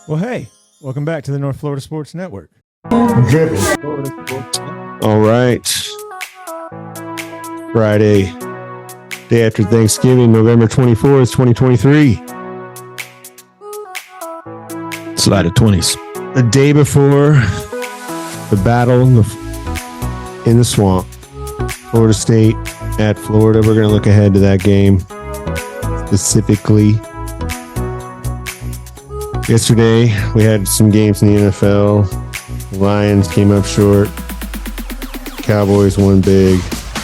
Well, hey, welcome back to the North Florida Sports Network. Driven. All right. Friday, day after Thanksgiving, November 24th, 2023. Slide of 20s. The day before the battle in the swamp, Florida State at Florida. We're going to look ahead to that game specifically. Yesterday, we had some games in the NFL. The Lions came up short. Cowboys won big,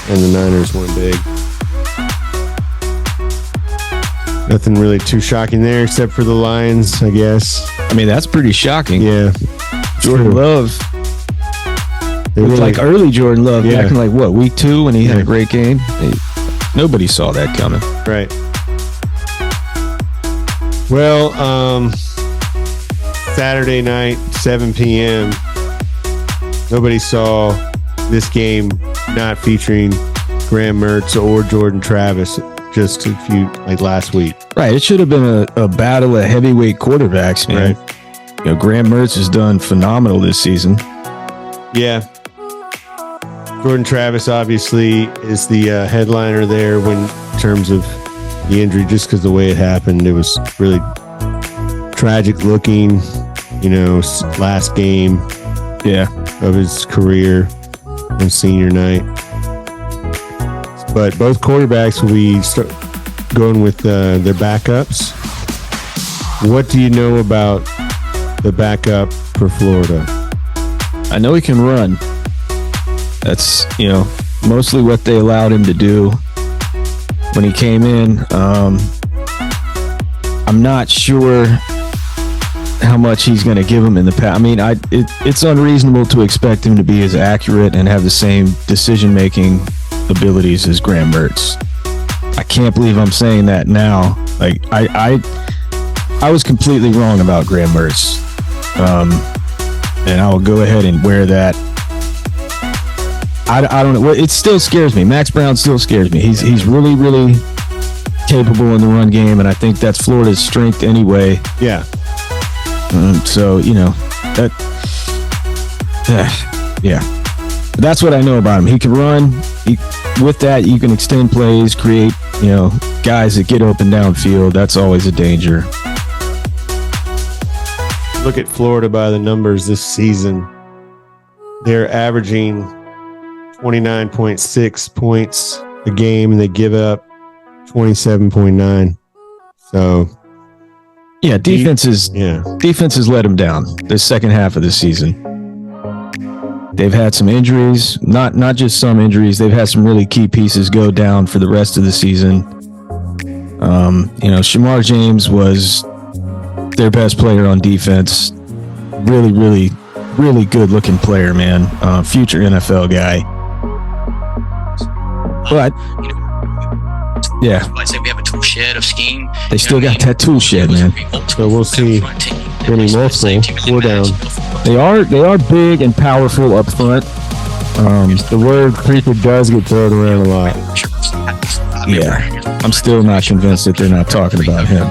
and the Niners won big. Nothing really too shocking there, except for the Lions, I guess. I mean, that's pretty shocking. Yeah. Jordan Love. It was like early Jordan Love, back in like, what, week 2 when he had a great game? Nobody saw that coming. Right. Well, Saturday night, 7 p.m., nobody saw this game not featuring Graham Mertz or Jordan Travis just a few, like last week. Right. It should have been a battle of heavyweight quarterbacks, man. Right. You know, Graham Mertz has done phenomenal this season. Yeah. Jordan Travis obviously is the headliner there in terms of the injury, just because the way it happened. It was really tragic looking, you know, last game of his career on senior night. But both quarterbacks will be going with their backups. What do you know about the backup for Florida? I know he can run. That's, you know, mostly what they allowed him to do when he came in. I'm not sure how much he's going to give him in the past. I mean, it's unreasonable to expect him to be as accurate and have the same decision-making abilities as Graham Mertz. I can't believe I'm saying that now. Like, I was completely wrong about Graham Mertz. And I will go ahead and wear that. I don't know. It still scares me. Max Brown still scares me. He's really, really capable in the run game, and I think that's Florida's strength anyway. Yeah. So, you know, that, yeah. But that's what I know about him. He can run. With that, you can extend plays, create, you know, guys that get open downfield. That's always a danger. Look at Florida by the numbers this season. They're averaging 29.6 points a game, and they give up 27.9. So, yeah, defense has let them down the second half of the season. They've had some injuries, not just some injuries. They've had some really key pieces go down for the rest of the season. You know, Shamar James was their best player on defense. Really, really, really good looking player, man. Future NFL guy. But yeah, I say we have a tool shed of scheme. They still got that tool shed, man. So we'll see. Winning multiple, 4 down. They are big and powerful up front. The word creeper does get thrown around a lot. Yeah, I'm still not convinced that they're not talking about him.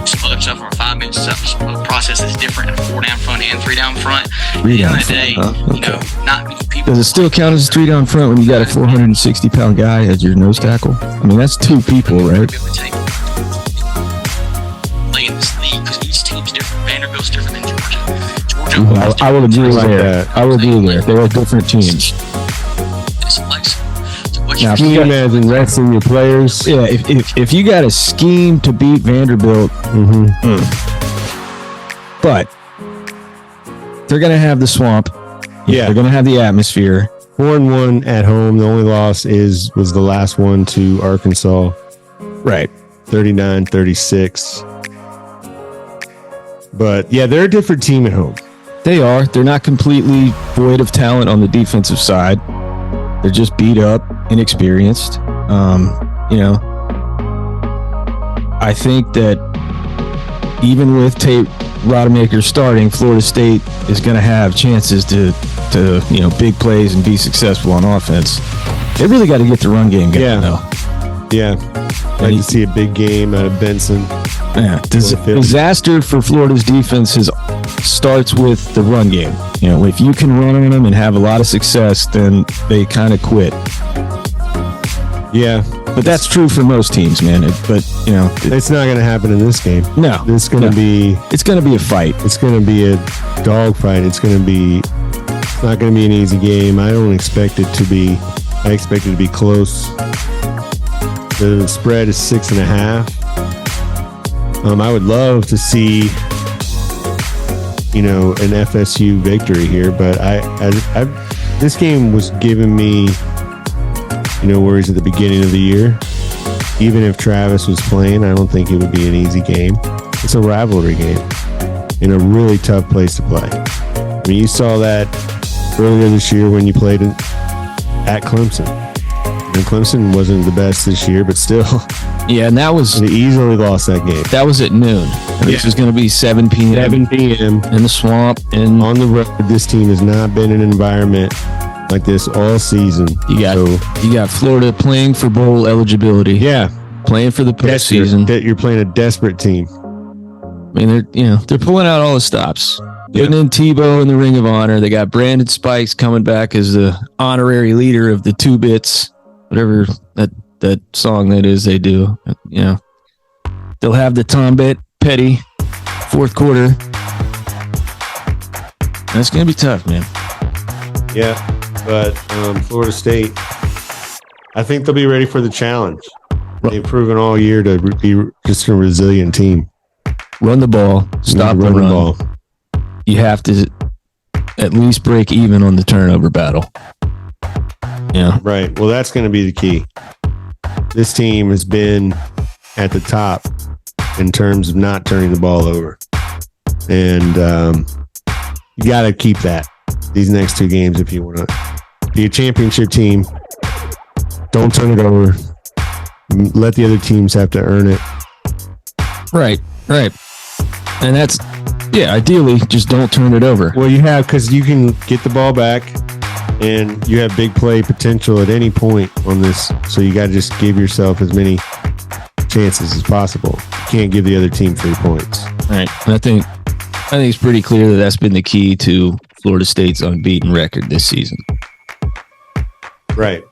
Some other stuff from 5 minutes stuff. The process is different. 4 down front and 3 down front. At the end of the day, you know, not many people. Does it still count as 3 down front when you got a 460-pound guy as your nose tackle? I mean, that's 2 people, right? Play in this league because each team's different. Vanderbilt's different than Georgia. I will agree there. I will agree there. They are different teams. Now, can you imagine resting your players? Yeah, if you got a scheme to beat Vanderbilt, but they're going to have the swamp. Yeah, they're going to have the atmosphere. 4-1 at home. The only loss was the last one to Arkansas. Right. 39-36. But yeah, they're a different team at home. They are. They're not completely void of talent on the defensive side. They're just beat up, inexperienced. You know, I think that even with Tate Rodemaker starting, Florida State is going to have chances to you know, big plays and be successful on offense. They really got to get the run game going, though. Yeah. I'd like to see a big game out of Benson. Yeah, disaster for Florida's defense starts with the run game. You know, if you can run on them and have a lot of success, then they kind of quit. Yeah, but that's true for most teams, man. It's not going to happen in this game. No, it's going to be a fight. It's going to be a dog fight. It's not going to be an easy game. I don't expect it to be. I expect it to be close. The spread is 6.5. I would love to see, an FSU victory here, but this game was giving me, worries at the beginning of the year. Even if Travis was playing, I don't think it would be an easy game. It's a rivalry game in a really tough place to play. I mean, you saw that earlier this year when you played at Clemson. And Clemson wasn't the best this year, but still. Yeah, and that was... They easily lost that game. That was at noon. And This was going to be 7 p.m. 7 p.m. in the swamp. And on the road, this team has not been in an environment like this all season. You got Florida playing for bowl eligibility. Yeah. Playing for the postseason. You're playing a desperate team. I mean, they're pulling out all the stops. Putting in Tebow in the Ring of Honor. They got Brandon Spikes coming back as the honorary leader of the 2-bits, whatever that song that is they do. They'll have the Tom Petty fourth quarter. That's going to be tough, man. Yeah, but Florida State, I think they'll be ready for the challenge. They've proven all year to be just a resilient team. Run the ball. Stop the run. Ball. You have to at least break even on the turnover battle. Yeah. Right. Well, that's going to be the key. This team has been at the top in terms of not turning the ball over. And you got to keep that these next two games if you want to be a championship team. Don't turn it over. Let the other teams have to earn it. Right. And that's, ideally, just don't turn it over. Well, because you can get the ball back and you have big play potential at any point on this. So you got to just give yourself as many chances as possible. You can't give the other team 3 points. Right. And I think it's pretty clear that that's been the key to Florida State's unbeaten record this season. Right.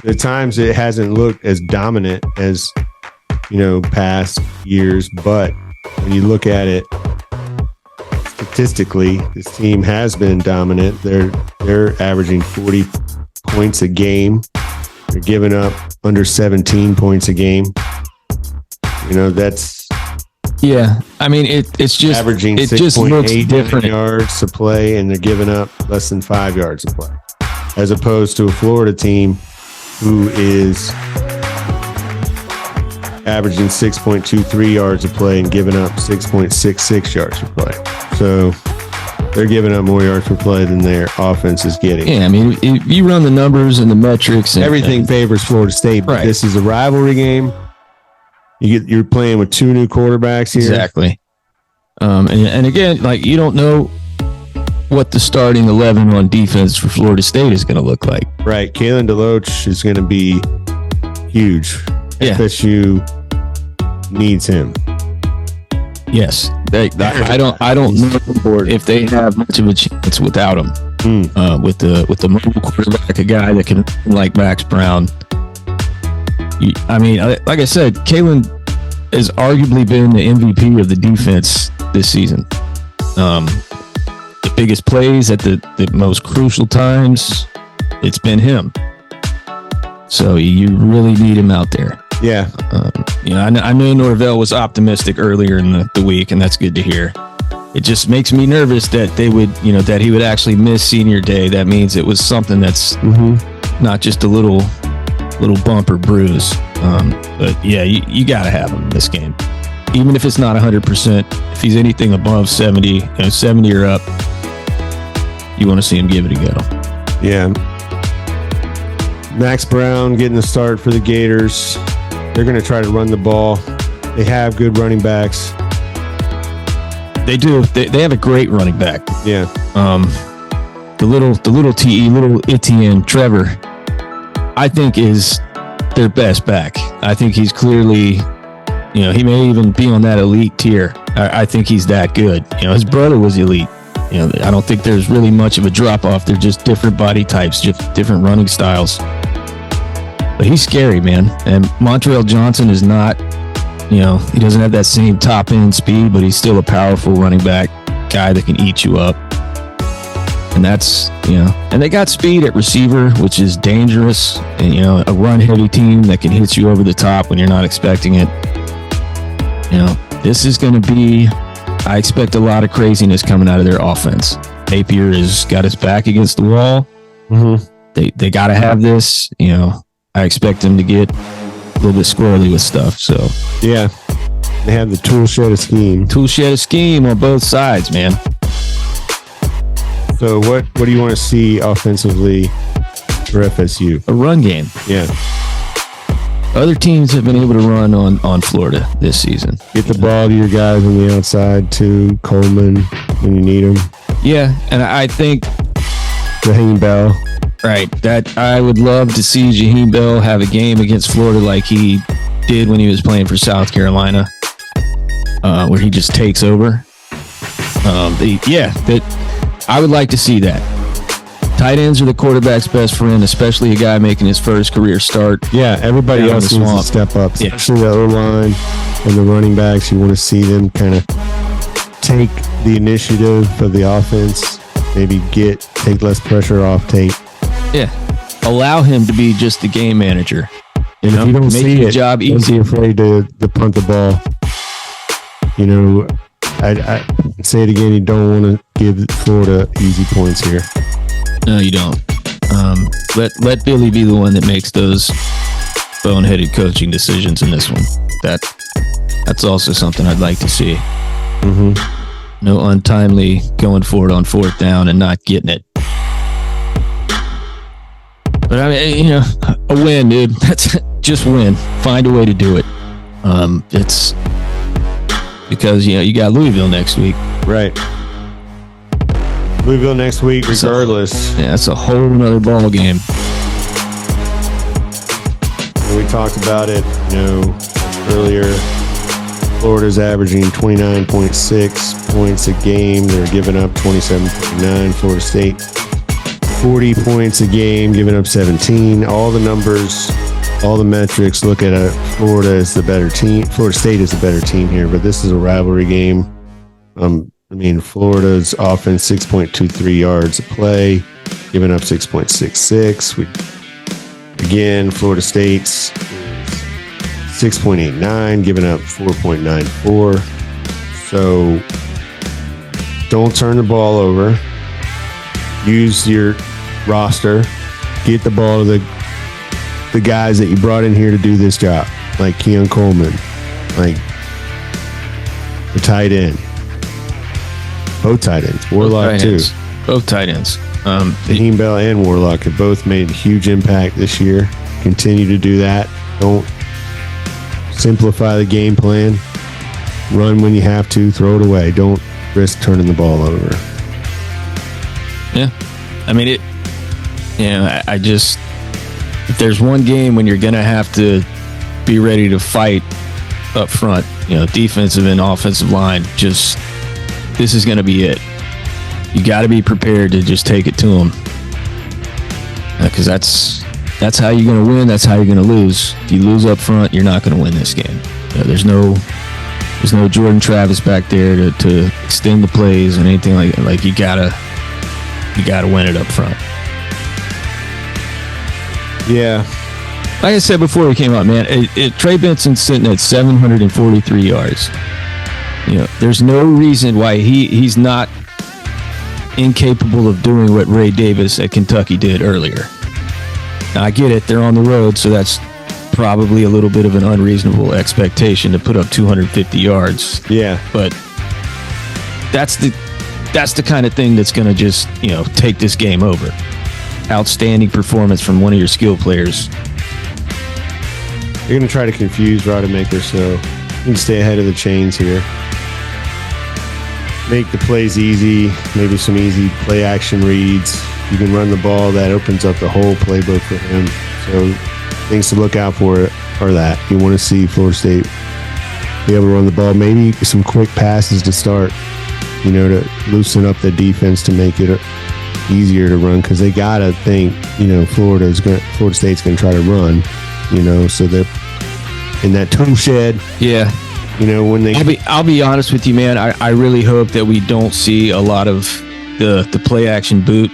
At times it hasn't looked as dominant as, past years, but when you look at it statistically, this team has been dominant. They're averaging 40 points a game. They're giving up under 17 points a game. That's I mean it's just averaging 6.8 yards to play, and they're giving up less than 5 yards to play, as opposed to a Florida team who is averaging 6.23 yards of play and giving up 6.66 yards per play. So they're giving up more yards per play than their offense is getting. Yeah, I mean, if you run the numbers and the metrics, everything favors Florida State. But this is a rivalry game. You're playing with two new quarterbacks here. Exactly. And again, you don't know what the starting 11 on defense for Florida State is going to look like. Right. Kalen DeLoach is going to be huge. Yeah. FSU needs him. Yes. I don't know if they have much of a chance without him. With the mobile quarterback, a guy that can like Max Brown. I mean, like I said, Kalen has arguably been the MVP of the defense this season. The biggest plays at the most crucial times, it's been him. So you really need him out there. Yeah. I know Norvell was optimistic earlier in the week, and that's good to hear. It just makes me nervous that they would, that he would actually miss senior day. That means it was something that's not just a little bump or bruise. But yeah, you got to have him in this game. Even if it's not 100%, if he's anything above 70, 70 or up, you want to see him give it a go. Yeah. Max Brown getting the start for the Gators. They're going to try to run the ball. They have good running backs. They do. They have a great running back. Yeah. The little Etienne, Trevor, I think is their best back. I think he's clearly he may even be on that elite tier. I think he's that good. His brother was elite. I don't think there's really much of a drop off. They're just different body types, just different running styles. But he's scary, man. And Montrell Johnson is not, he doesn't have that same top end speed, but he's still a powerful running back guy that can eat you up. And that's, and they got speed at receiver, which is dangerous. And, a run heavy team that can hit you over the top when you're not expecting it. This is going to be, I expect a lot of craziness coming out of their offense. Napier has got his back against the wall. Mm-hmm. They got to have this. I expect them to get a little bit squirrely with stuff. So yeah, they have the tool shed of scheme on both sides, man. So what do you want to see offensively for FSU? A run game. Yeah. Other teams have been able to run on Florida this season. Get the ball to your guys on the outside too, Coleman, when you need them. Yeah, and I think Jaheim Bell. Right, that I would love to see Jaheim Bell have a game against Florida like he did when he was playing for South Carolina, where he just takes over. I would like to see that. Tight ends are the quarterback's best friend, especially a guy making his first career start. Yeah, everybody else needs to step up, especially the O-line and the running backs. You want to see them kind of take the initiative of the offense, maybe take less pressure off Tate. Yeah, allow him to be just the game manager. And if you don't see the job easy. Don't be afraid to punt the ball. I say it again. You don't want to give Florida easy points here. No, you don't. Let Billy be the one that makes those boneheaded coaching decisions in this one. That's also something I'd like to see. Mm-hmm. No untimely going for it on fourth down and not getting it. But I mean, a win, dude. That's just win. Find a way to do it. It's because you got Louisville next week, right? Louisville next week, regardless. That's a whole nother ball game. And we talked about it, earlier. Florida's averaging 29.6 points a game. They're giving up 27.9. Florida State, 40 points a game, giving up 17. All the numbers, all the metrics look at Florida as the better team. Florida State is the better team here, but this is a rivalry game. Florida's offense, 6.23 yards a play, giving up 6.66. Again, Florida State's 6.89, giving up 4.94. So don't turn the ball over. Use your roster. Get the ball to the guys that you brought in here to do this job, like Keon Coleman, like the tight end. Both tight ends. Warlock, too. Both tight ends. Jaheim Bell and Warlock have both made a huge impact this year. Continue to do that. Don't simplify the game plan. Run when you have to. Throw it away. Don't risk turning the ball over. Yeah. I just... If there's one game when you're going to have to be ready to fight up front, defensive and offensive line, this is going to be it. You got to be prepared to just take it to them. Because that's how you're going to win. That's how you're going to lose. If you lose up front, you're not going to win this game. There's no Jordan Travis back there to extend the plays and anything like that. Like you gotta win it up front. Yeah. Like I said before we came out, man, Trey Benson's sitting at 743 yards. There's no reason why he's not incapable of doing what Ray Davis at Kentucky did earlier. Now, I get it. They're on the road, so that's probably a little bit of an unreasonable expectation to put up 250 yards. Yeah. But that's the kind of thing that's going to just, take this game over. Outstanding performance from one of your skill players. You're going to try to confuse Rodemaker, so you can stay ahead of the chains here. Make the plays easy, maybe some easy play action reads. You can run the ball. That opens up the whole playbook for him. So things to look out for are that. You want to see Florida State be able to run the ball. Maybe some quick passes to start, to loosen up the defense to make it easier to run, because they got to think, Florida State's going to try to run, so they're in that tool shed. Yeah. When they... I'll be honest with you, man. I really hope that we don't see a lot of the play action boot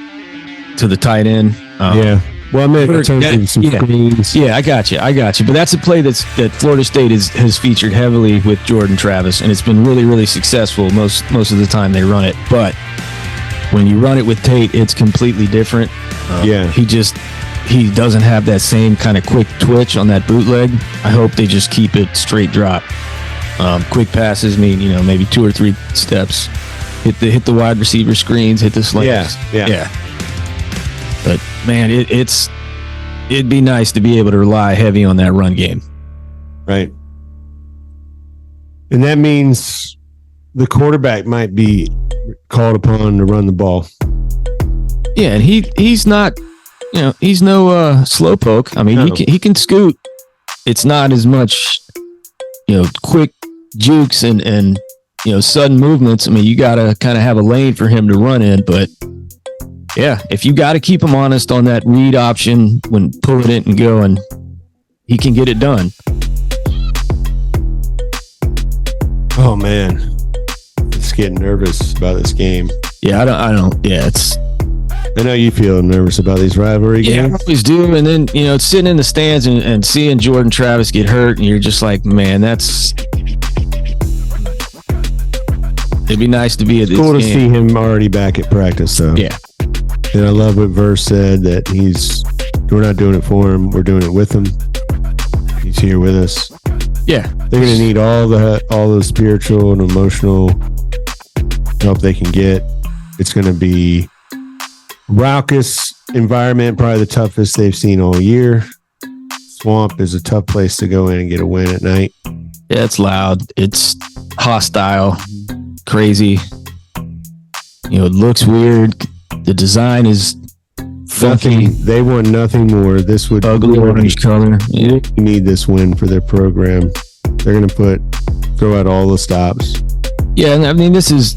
to the tight end. Yeah. Well, I meant in terms of some screens. Yeah, I got you. But that's a play that Florida State has featured heavily with Jordan Travis, and it's been really, really successful most of the time they run it. But when you run it with Tate, it's completely different. He doesn't have that same kind of quick twitch on that bootleg. I hope they just keep it straight drop. Quick passes mean, maybe 2 or 3 steps. Hit the wide receiver screens, hit the slants. Yeah. But man, it'd be nice to be able to rely heavy on that run game. Right. And that means the quarterback might be called upon to run the ball. Yeah, and he's not, he's no slowpoke. I mean, he can scoot. It's not as much, quick jukes and sudden movements. I mean, you got to kind of have a lane for him to run in, but yeah, if you got to keep him honest on that read option when pulling it and going, he can get it done. Oh man, it's getting nervous about this game. Yeah, I don't. Yeah, I know you feel nervous about these rivalry games. Yeah, I always do. And then, it's sitting in the stands and seeing Jordan Travis get hurt, and you're just like, man, it'd be nice to be at this cool game. To see him already back at practice, though. Yeah. And I love what Verse said, that we're not doing it for him, we're doing it with him. He's here with us. Yeah. They're going to need all the spiritual and emotional help they can get. It's going to be raucous environment, probably the toughest they've seen all year. Swamp is a tough place to go in and get a win at night. Yeah, it's loud. It's hostile, crazy. It looks weird. The design is funky. They want nothing more. This would ugly orange color. Yeah. You need this win for their program. They're going to throw out all the stops. Yeah, and I mean this is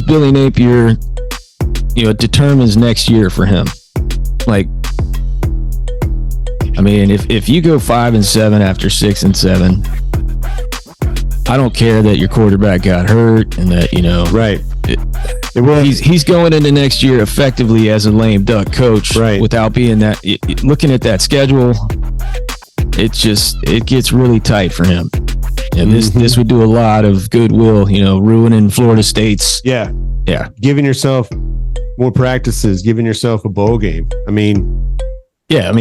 Billy Napier. It determines next year for him. Like, I mean, if you go 5-7 after 6-7, I don't care that your quarterback got hurt and that right. He's going into next year effectively as a lame duck coach, right? Without being that. Looking at that schedule, it gets really tight for him. And this would do a lot of goodwill, ruining Florida State's. Yeah. Giving yourself more practices, giving yourself a bowl game. I mean, that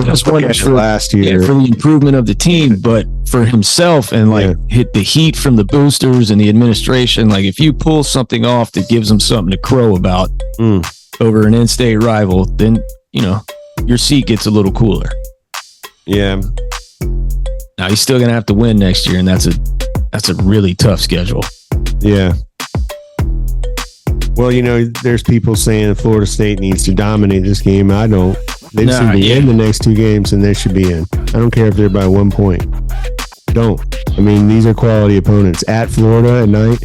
was one for last year for the improvement of the team, but for himself and hit the heat from the boosters and the administration. Like, if you pull something off that gives them something to crow about over an in-state rival, then your seat gets a little cooler. Yeah. Now he's still gonna have to win next year, and that's a really tough schedule. Yeah. Well, there's people saying Florida State needs to dominate this game. I don't. They just need to win the next 2 games, and they should be in. I don't care if they're by 1 point. Don't. I mean, these are quality opponents. At Florida at night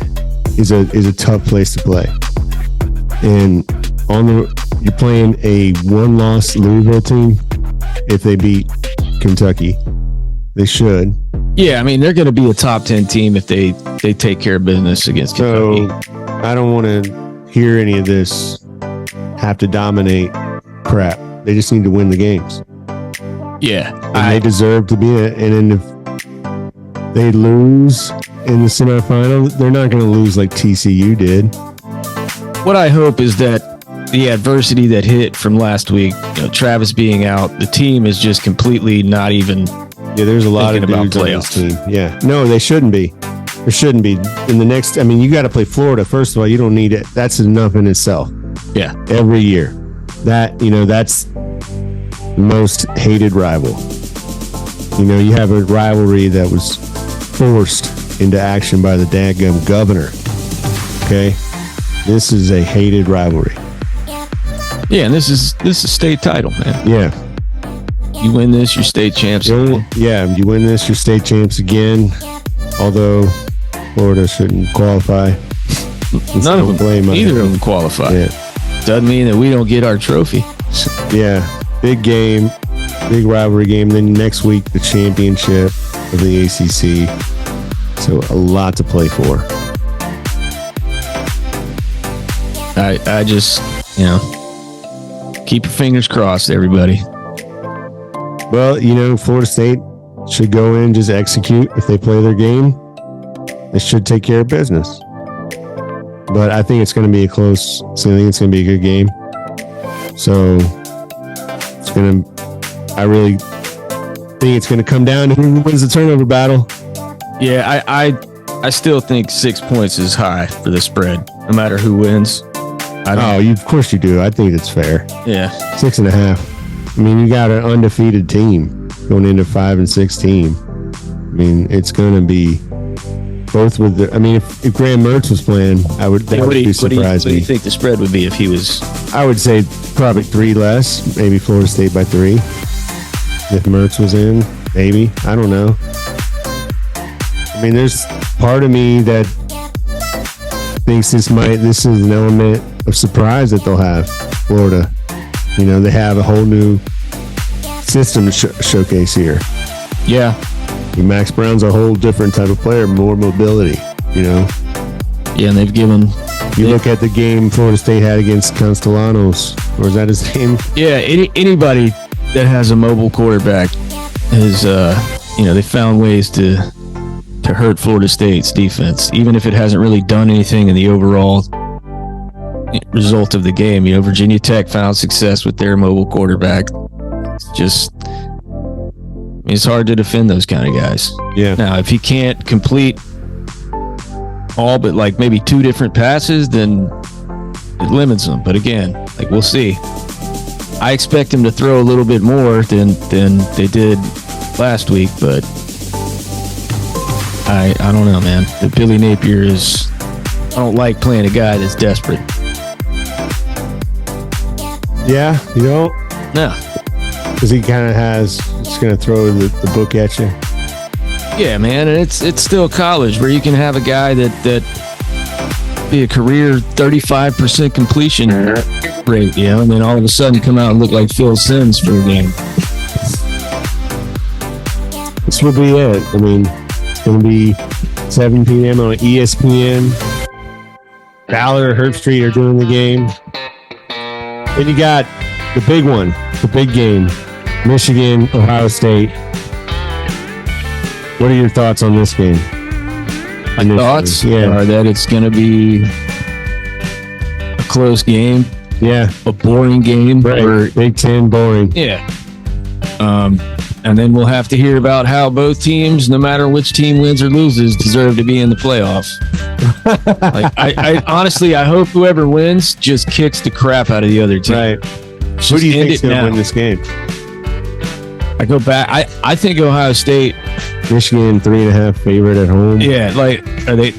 is a tough place to play. And you're playing a 1-loss Louisville team. If they beat Kentucky, they should. Yeah, I mean, they're going to be a top 10 team if they take care of business against Kentucky. So I don't want to hear any of this have to dominate crap. They just need to win the games. Yeah. And they deserve to be it. And then if they lose in the semifinal, they're not going to lose like TCU did. What I hope is that the adversity that hit from last week, Travis being out, the team is just completely not even. Yeah, there's a lot of dudes on this team. Yeah. No, they shouldn't be. There shouldn't be. In the next, you got to play Florida. First of all, you don't need it. That's enough in itself. Yeah. Every year. That's the most hated rival. You have a rivalry that was forced into action by the dadgum governor. Okay? This is a hated rivalry. Yeah, and this is state title, man. Yeah. You win this, you're state champs. Yeah, you win this, you're state champs again. Although Florida shouldn't qualify. None of them, either of them qualify. Yeah. Doesn't mean that we don't get our trophy. Yeah, big game, big rivalry game. Then next week, the championship of the ACC. So a lot to play for. I just, keep your fingers crossed, everybody. Well, Florida State should go in, just execute. If they play their game, they should take care of business. But I think it's going to be I think it's going to be a good game. So I really think it's going to come down to who wins the turnover battle. Yeah, I still think 6 points is high for the spread, no matter who wins. Of course you do. I think it's fair. Yeah. 6.5. I mean, you got an undefeated team going into 5-6 team. I mean, it's going to be both with if Graham Mertz was playing, that would be surprising. What do you think the spread would be if he was? I would say probably 3 less, maybe Florida State by 3. If Mertz was in, maybe. I don't know. I mean, there's part of me that thinks this is an element of surprise that they'll have Florida. They have a whole new system to showcase here. Yeah. Max Brown's a whole different type of player, more mobility, Yeah, and they've given... look at the game Florida State had against Castellanos, or is that his name? Yeah, anybody that has a mobile quarterback is, they found ways to hurt Florida State's defense, even if it hasn't really done anything in the overall result of the game. Virginia Tech found success with their mobile quarterback. It's hard to defend those kind of guys. Yeah. Now, if he can't complete all but maybe 2 different passes, then it limits him. But again, we'll see. I expect him to throw a little bit more than they did last week, but I don't know, man. The Billy Napier is... I don't like playing a guy that's desperate. Yeah, you don't? No. Because he kind of has... It's going to throw the book at you. Yeah, man, and it's still college where you can have a guy that be a career 35% completion rate, and then all of a sudden come out and look like Phil Simms for a game. This will be it. I mean, it's going to be 7 p.m. on ESPN. Ballard or Herb Street are doing the game. Then you got the big one, the big game. Michigan, Ohio State. What are your thoughts on this game? My thoughts are that it's going to be a close game. Yeah. A boring game. Right. Big Ten boring. Yeah. And then we'll have to hear about how both teams, no matter which team wins or loses, deserve to be in the playoffs. I honestly, I hope whoever wins just kicks the crap out of the other team. Right. Who do you think is going to win this game? I go back. I think Ohio State. Michigan 3.5 favorite at home. Yeah, are they?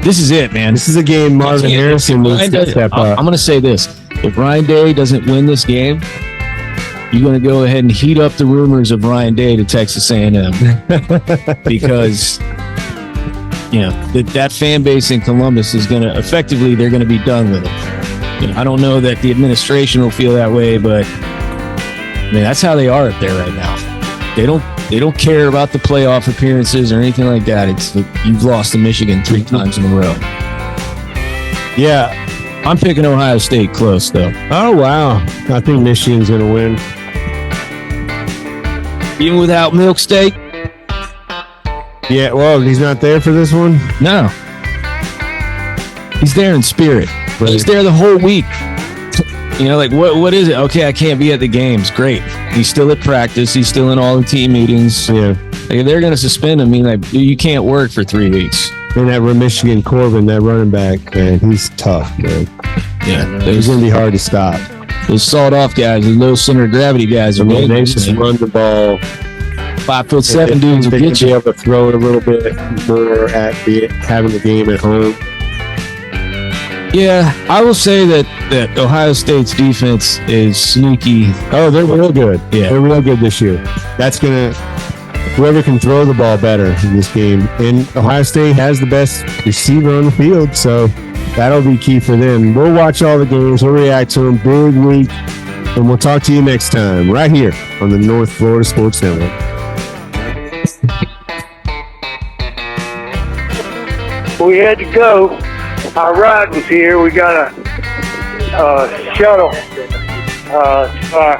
This is it, man. This is a game Marvin Harrison needs to step up. I'm going to say this: if Ryan Day doesn't win this game, you're going to go ahead and heat up the rumors of Ryan Day to Texas A&M because that fan base in Columbus is going to effectively they're going to be done with it. I don't know that the administration will feel that way, but that's how they are up there right now. They don't care about the playoff appearances or anything like that. It's you've lost to Michigan 3 times in a row. Yeah, I'm picking Ohio State close though. Oh wow, I think Michigan's gonna win. Even without Milk Steak? Yeah, well, he's not there for this one. No, he's there in spirit. Right. He's there the whole week. What is it? Okay, I can't be at the games. Great. He's still at practice. He's still in all the team meetings. Yeah. They're going to suspend him. You can't work for 3 weeks. And that Michigan Corbin, that running back, man, he's tough, man. Yeah. He's going to be hard to stop. Those sawed-off guys, those low center of gravity guys. They just run the ball. 5'7" dudes will get you. Be able to throw it a little bit more at having the game at home. Yeah, I will say that Ohio State's defense is sneaky. Oh, they're real good. Yeah. They're real good this year. That's going to whoever can throw the ball better in this game. And Ohio State has the best receiver on the field, so that'll be key for them. We'll watch all the games. We'll react to them. Big week. And we'll talk to you next time right here on the North Florida Sports Network. We had to go. Our ride was here. We got a shuttle to our